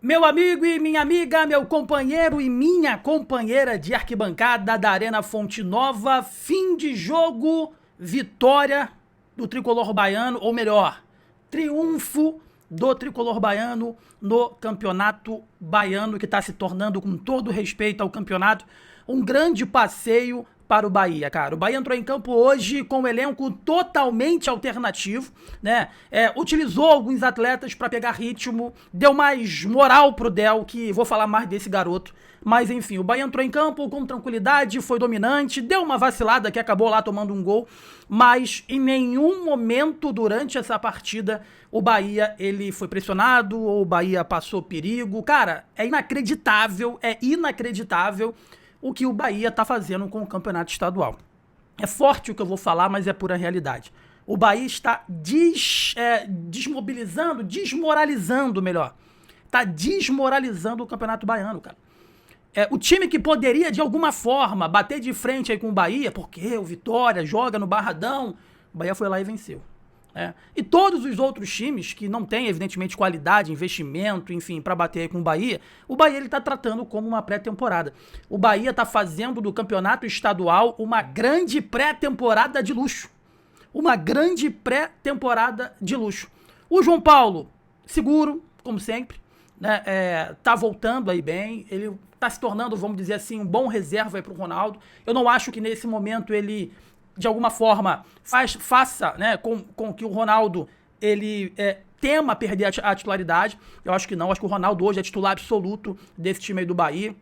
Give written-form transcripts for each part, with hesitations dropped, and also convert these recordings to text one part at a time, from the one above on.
Meu amigo e minha amiga, meu companheiro e minha companheira de arquibancada da Arena Fonte Nova, fim de jogo, vitória do tricolor baiano, ou melhor, triunfo do tricolor baiano no campeonato baiano, que está se tornando, com todo respeito ao campeonato, um grande passeio para o Bahia, cara. O Bahia entrou em campo hoje com um elenco totalmente alternativo, né? Utilizou alguns atletas para pegar ritmo, deu mais moral pro Del, que vou falar mais desse garoto. Mas enfim, o Bahia entrou em campo com tranquilidade, foi dominante, deu uma vacilada que acabou lá tomando um gol, mas em nenhum momento durante essa partida o Bahia ele foi pressionado ou o Bahia passou perigo. Cara, é inacreditável o que o Bahia tá fazendo com o campeonato estadual. É forte o que eu vou falar, mas é pura realidade. O Bahia está desmoralizando melhor. Tá desmoralizando o campeonato baiano, cara. O time que poderia, de alguma forma, bater de frente aí com o Bahia, porque o Vitória joga no Barradão, o Bahia foi lá e venceu. E todos os outros times que não têm, evidentemente, qualidade, investimento, enfim, para bater com o Bahia ele tá tratando como uma pré-temporada. O Bahia tá fazendo do campeonato estadual uma grande pré-temporada de luxo. Uma grande pré-temporada de luxo. O João Paulo, seguro, como sempre, né? Tá voltando aí bem, ele tá se tornando, vamos dizer assim, um bom reserva aí pro Ronaldo. Eu não acho que nesse momento ele, de alguma forma, faça, né, com que o Ronaldo ele tema perder a titularidade. Eu acho que não, acho que o Ronaldo hoje é titular absoluto desse time aí do Bahia.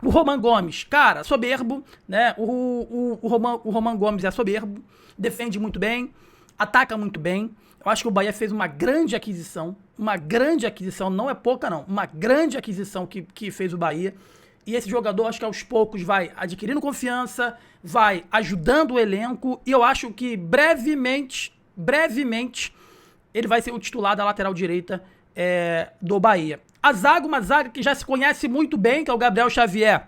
O Roman Gomes, cara, soberbo, né? O Roman Gomes é soberbo, defende muito bem, ataca muito bem. Eu acho que o Bahia fez uma grande aquisição, não é pouca não, uma grande aquisição que fez o Bahia. E esse jogador, acho que aos poucos vai adquirindo confiança, vai ajudando o elenco, e eu acho que brevemente, ele vai ser o titular da lateral direita do Bahia. Uma zaga que já se conhece muito bem, que é o Gabriel Xavier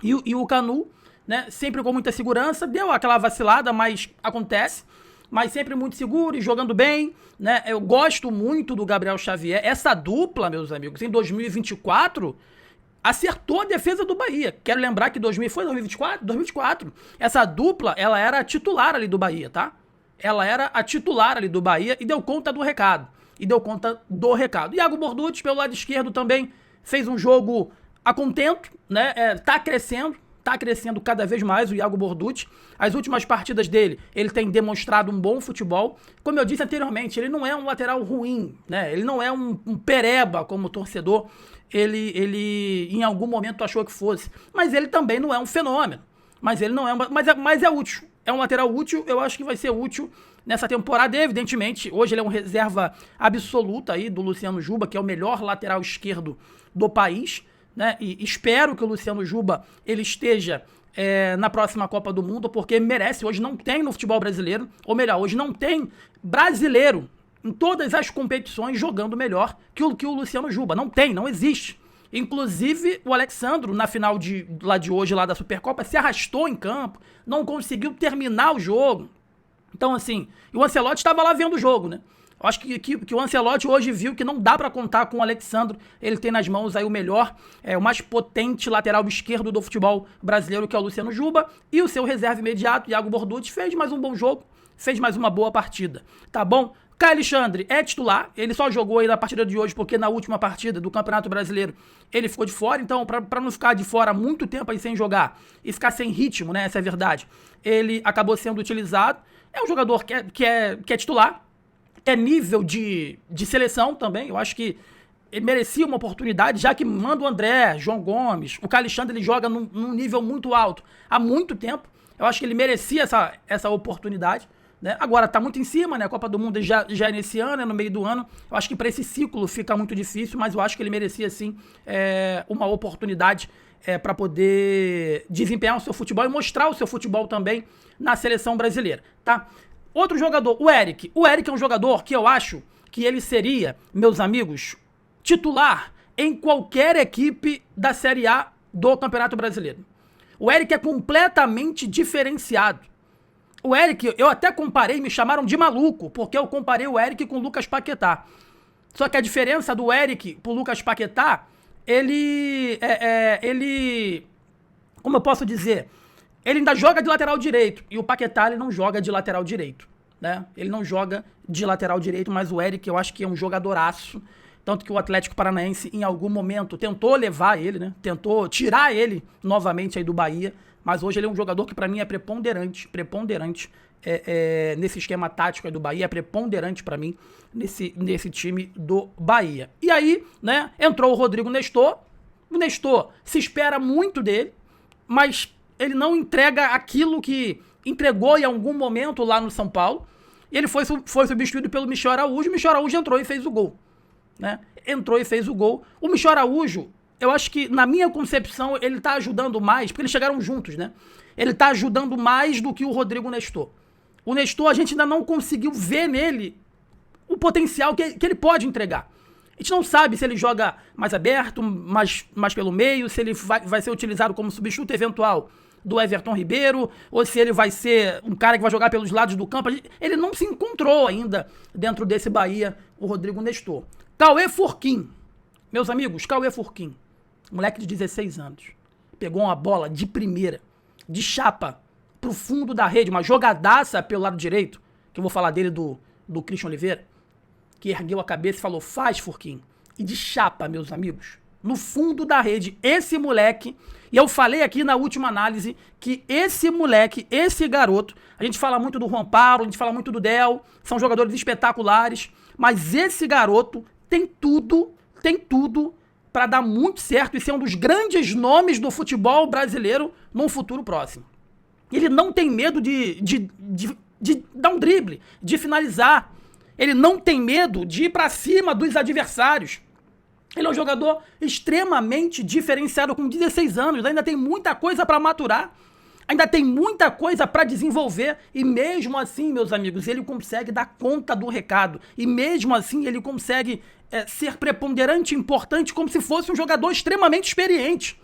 e o Canu, né? Sempre com muita segurança, deu aquela vacilada, mas acontece. Mas sempre muito seguro e jogando bem, né? Eu gosto muito do Gabriel Xavier. Essa dupla, meus amigos, em 2024... acertou a defesa do Bahia. Quero lembrar que foi 2024? 2024. Essa dupla, ela era a titular ali do Bahia, tá? Ela era a titular ali do Bahia e deu conta do recado. Iago Borducci, pelo lado esquerdo, também fez um jogo a contento, né? Tá crescendo cada vez mais o Iago Borducci. As últimas partidas dele, ele tem demonstrado um bom futebol. Como eu disse anteriormente, ele não é um lateral ruim, né? Ele não é um pereba como torcedor. Ele em algum momento achou que fosse. Mas ele também não é um fenômeno. Mas é útil. É um lateral útil, eu acho que vai ser útil nessa temporada. Evidentemente, hoje ele é um reserva absoluta aí do Luciano Juba, que é o melhor lateral esquerdo do país, né? E espero que o Luciano Juba ele esteja na próxima Copa do Mundo, porque merece. Hoje não tem no futebol brasileiro, ou melhor, hoje não tem brasileiro em todas as competições jogando melhor que o Luciano Juba. Não existe. Inclusive, o Alexandro, na final de hoje, lá da Supercopa, se arrastou em campo, não conseguiu terminar o jogo. Então, assim, e o Ancelotti estava lá vendo o jogo, né? Eu acho que o Ancelotti hoje viu que não dá pra contar com o Alexandro. Ele tem nas mãos aí o melhor, o mais potente lateral esquerdo do futebol brasileiro, que é o Luciano Juba. E o seu reserva imediato, Iago Borducci, fez mais um bom jogo, fez mais uma boa partida. Tá bom? Caio Alexandre é titular, ele só jogou aí na partida de hoje porque na última partida do Campeonato Brasileiro ele ficou de fora, então pra não ficar de fora muito tempo aí sem jogar e ficar sem ritmo, né, essa é a verdade, ele acabou sendo utilizado. É um jogador que é titular, é nível de seleção também. Eu acho que ele merecia uma oportunidade, já que manda o André, João Gomes, o Caio Alexandre ele joga num nível muito alto há muito tempo. Eu acho que ele merecia essa oportunidade, né? Agora tá muito em cima, né? A Copa do Mundo já é nesse ano, no meio do ano. Eu acho que para esse ciclo fica muito difícil, mas eu acho que ele merecia sim uma oportunidade para poder desempenhar o seu futebol e mostrar o seu futebol também na seleção brasileira, tá? Outro jogador, o Eric. O Eric é um jogador que eu acho que ele seria, meus amigos, titular em qualquer equipe da Série A do Campeonato Brasileiro. O Eric é completamente diferenciado. O Eric, eu até comparei, me chamaram de maluco, porque eu comparei o Eric com o Lucas Paquetá. Só que a diferença do Eric pro Lucas Paquetá ele, como eu posso dizer, ele ainda joga de lateral direito, e o Paquetá ele não joga de lateral direito, né? Ele não joga de lateral direito, mas o Eric eu acho que é um jogadoraço, tanto que o Atlético Paranaense em algum momento tentou levar ele, né? Tentou tirar ele novamente aí do Bahia, mas hoje ele é um jogador que pra mim é preponderante nesse esquema tático aí do Bahia, é preponderante pra mim nesse time do Bahia. E aí, né, entrou o Rodrigo Nestor. O Nestor se espera muito dele, mas ele não entrega aquilo que entregou em algum momento lá no São Paulo. E ele foi substituído pelo Michel Araújo. O Michel Araújo entrou e fez o gol, né? Entrou e fez o gol. O Michel Araújo, eu acho que, na minha concepção, ele tá ajudando mais, porque eles chegaram juntos, né? Ele tá ajudando mais do que o Rodrigo Nestor. O Nestor, a gente ainda não conseguiu ver nele o potencial que ele pode entregar. A gente não sabe se ele joga mais aberto, mais pelo meio, se ele vai ser utilizado como substituto eventual do Everton Ribeiro, ou se ele vai ser um cara que vai jogar pelos lados do campo. Ele não se encontrou ainda dentro desse Bahia, o Rodrigo Nestor. Cauê Furquim. Meus amigos, Cauê Furquim, moleque de 16 anos, pegou uma bola de primeira, de chapa, pro fundo da rede, uma jogadaça pelo lado direito, que eu vou falar dele do Christian Oliveira, que ergueu a cabeça e falou, faz, Furquim. E de chapa, meus amigos, no fundo da rede, esse moleque, e eu falei aqui na última análise, que esse moleque, esse garoto, a gente fala muito do Juan Paulo, a gente fala muito do Del, são jogadores espetaculares, mas esse garoto tem tudo para dar muito certo e ser um dos grandes nomes do futebol brasileiro num futuro próximo. Ele não tem medo de dar um drible, de finalizar. Ele não tem medo de ir pra cima dos adversários. Ele é um jogador extremamente diferenciado com 16 anos. Ainda tem muita coisa pra maturar. Ainda tem muita coisa pra desenvolver. E mesmo assim, meus amigos, ele consegue dar conta do recado. E mesmo assim, ele consegue ser preponderante e importante como se fosse um jogador extremamente experiente.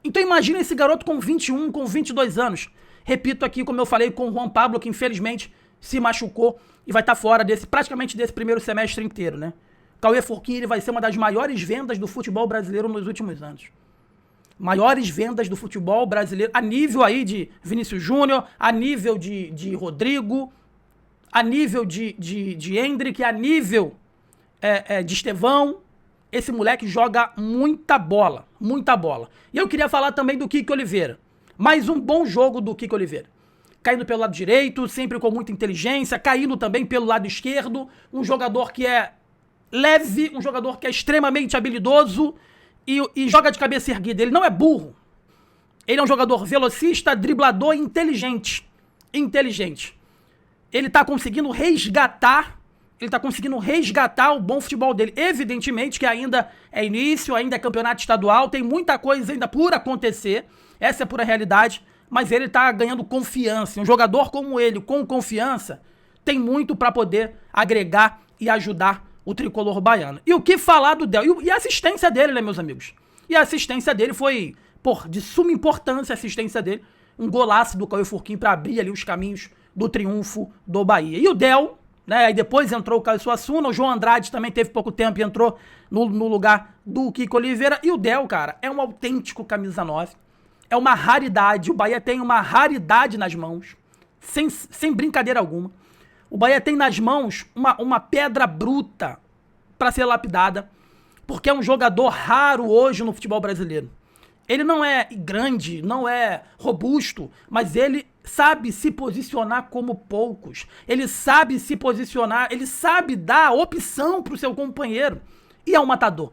Então imagina esse garoto com 21, com 22 anos. Repito aqui, como eu falei com o Juan Pablo, que infelizmente se machucou e vai estar fora praticamente desse primeiro semestre inteiro, né? Cauê Furquim, ele vai ser uma das maiores vendas do futebol brasileiro nos últimos anos. Maiores vendas do futebol brasileiro, a nível aí de Vinícius Júnior, a nível de Rodrigo, a nível de Hendrick, a nível de Estevão. Esse moleque joga muita bola, muita bola. E eu queria falar também do Kiko Oliveira. Mais um bom jogo do Kiko Oliveira. Caindo pelo lado direito, sempre com muita inteligência, caindo também pelo lado esquerdo. Um jogador que é leve, um jogador que é extremamente habilidoso e joga de cabeça erguida. Ele não é burro. Ele é um jogador velocista, driblador e inteligente. Ele tá conseguindo resgatar o bom futebol dele. Evidentemente que ainda é início, ainda é campeonato estadual, tem muita coisa ainda por acontecer. Essa é a pura realidade, mas ele tá ganhando confiança. Um jogador como ele, com confiança, tem muito para poder agregar e ajudar o tricolor baiano. E o que falar do Del? E a assistência dele, né, meus amigos? E a assistência dele foi, de suma importância a assistência dele. Um golaço do Cauê Furquim para abrir ali os caminhos do triunfo do Bahia. E o Del, né, aí depois entrou o Caio Suassuna, o João Andrade também teve pouco tempo e entrou no lugar do Kiko Oliveira. E o Del, cara, é um autêntico camisa 9. É uma raridade. O Bahia tem uma raridade nas mãos. Sem brincadeira alguma. O Bahia tem nas mãos uma pedra bruta para ser lapidada. Porque é um jogador raro hoje no futebol brasileiro. Ele não é grande, não é robusto, mas ele sabe se posicionar como poucos. Ele sabe se posicionar, ele sabe dar opção pro seu companheiro. E é um matador.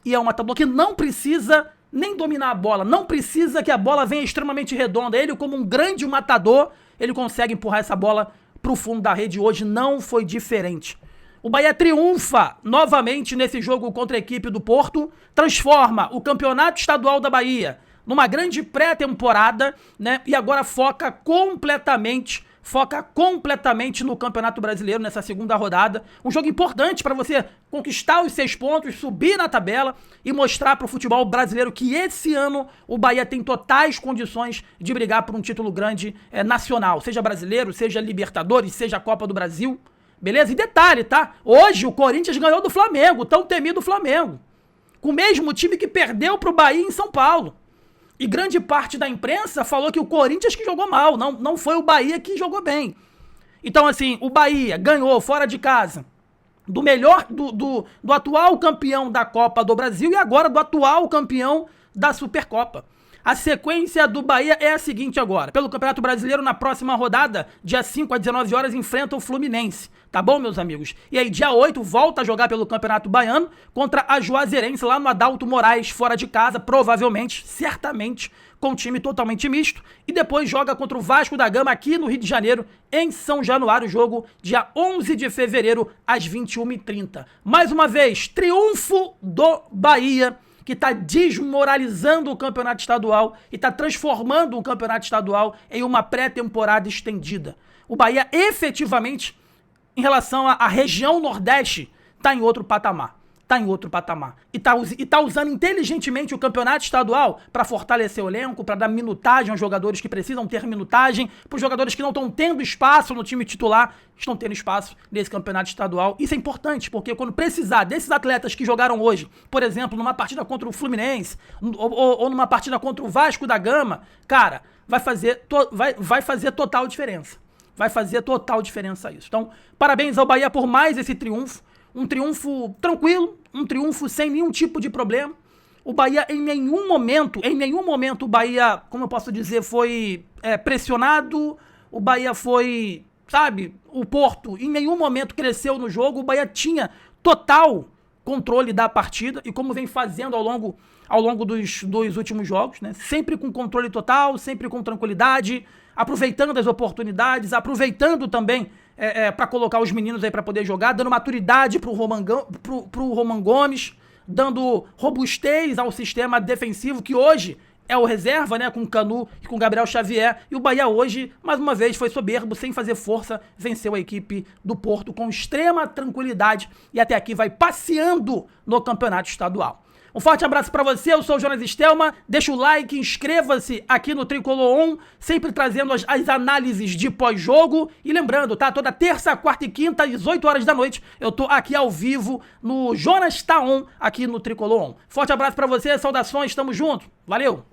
E é um matador que não precisa nem dominar a bola, não precisa que a bola venha extremamente redonda. Ele, como um grande matador, ele consegue empurrar essa bola pro fundo da rede. Hoje não foi diferente. O Bahia triunfa novamente nesse jogo contra a equipe do Porto, transforma o Campeonato Estadual da Bahia numa grande pré-temporada, né? E agora foca completamente no Campeonato Brasileiro nessa segunda rodada. Um jogo importante para você conquistar os 6 pontos, subir na tabela e mostrar para o futebol brasileiro que esse ano o Bahia tem totais condições de brigar por um título grande nacional, seja brasileiro, seja Libertadores, seja Copa do Brasil. Beleza? E detalhe, tá? Hoje o Corinthians ganhou do Flamengo, tão temido Flamengo. com o mesmo time que perdeu pro Bahia em São Paulo. E grande parte da imprensa falou que o Corinthians que jogou mal, não foi o Bahia que jogou bem. Então, assim, o Bahia ganhou fora de casa do atual campeão da Copa do Brasil e agora do atual campeão da Supercopa. A sequência do Bahia é a seguinte agora. Pelo Campeonato Brasileiro, na próxima rodada, dia 5 às 19 horas, enfrenta o Fluminense. Tá bom, meus amigos? E aí, dia 8, volta a jogar pelo Campeonato Baiano contra a Juazeirense, lá no Adalto Moraes, fora de casa, provavelmente, certamente, com um time totalmente misto. E depois joga contra o Vasco da Gama aqui no Rio de Janeiro, em São Januário, jogo dia 11 de fevereiro, às 21h30. Mais uma vez, triunfo do Bahia, que está desmoralizando o campeonato estadual e está transformando o campeonato estadual em uma pré-temporada estendida. O Bahia, efetivamente, em relação à região Nordeste, está em outro patamar. Está em outro patamar. E tá usando inteligentemente o campeonato estadual para fortalecer o elenco, para dar minutagem aos jogadores que precisam ter minutagem, para os jogadores que não estão tendo espaço no time titular, estão tendo espaço nesse campeonato estadual. Isso é importante, porque quando precisar desses atletas que jogaram hoje, por exemplo, numa partida contra o Fluminense, ou numa partida contra o Vasco da Gama, cara, vai fazer total diferença. Vai fazer total diferença isso. Então, parabéns ao Bahia por mais esse triunfo. Um triunfo tranquilo, um triunfo sem nenhum tipo de problema. O Bahia em nenhum momento o Bahia, como eu posso dizer, foi pressionado. O Bahia foi, sabe, o Porto em nenhum momento cresceu no jogo. O Bahia tinha total controle da partida e como vem fazendo ao longo dos últimos jogos, né? Sempre com controle total, sempre com tranquilidade, aproveitando as oportunidades, aproveitando também para colocar os meninos aí para poder jogar, dando maturidade pro Roman Gomes, dando robustez ao sistema defensivo que hoje é o reserva, né, com o Canu e com o Gabriel Xavier, e o Bahia hoje, mais uma vez, foi soberbo, sem fazer força, venceu a equipe do Porto com extrema tranquilidade e até aqui vai passeando no campeonato estadual. Um forte abraço pra você, eu sou o Jonas Stelma, deixa o like, inscreva-se aqui no Tricolor On, sempre trazendo as análises de pós-jogo, e lembrando, tá, toda terça, quarta e quinta, às 8 horas da noite, eu tô aqui ao vivo no Jonas Tá On, aqui no Tricolor On. Forte abraço pra você, saudações, tamo junto, valeu!